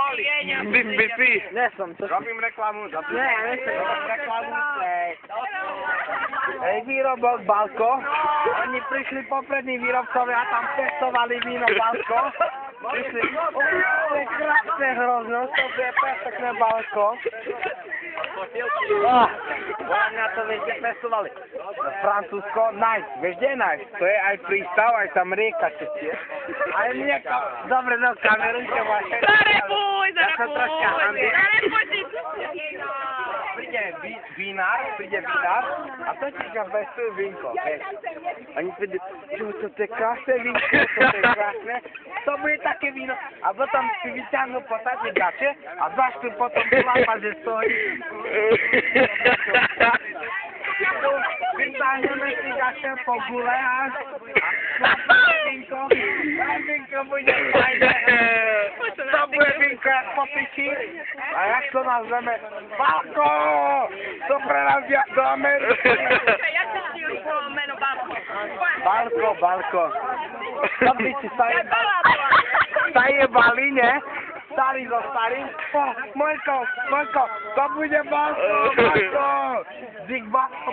mali. Ty. Nesom, to Robím reklamu. Ne, ja nechcem. Robím reklamu. Výrobok Balko. Oni prišli poprední výrobcovia a tam testovali víno Balko. Prišli, to je krásne hrozno, to je perfektné Balko. Podľa mňa to vieš, kde pestovali. Francúzsko, nice. Vieš, kde je nice? To je aj prístav, aj tam rieka testie. Ale mlieko, dobre, no kamerujte vaše. Zarepuj, Príde vinár a to ti ťa pestujú vínko. Oni príde, čo to je krásne vínko, to je krásne. To bude také víno. A potom si vyťahnú posadne gače a zaštú potom chlapa, že stojí. Vytáhneme si gače po gule a chlapa vínko. A vínko bude fajné. To bude vínko jak po piči. A jak to nazveme? Balko! To prerazia do Ameriky. Jak sa ti už po meno Balko? Balko. To by si zajebali, ne? Starý so starým. Mojko, to bude Balko. Zig Balko.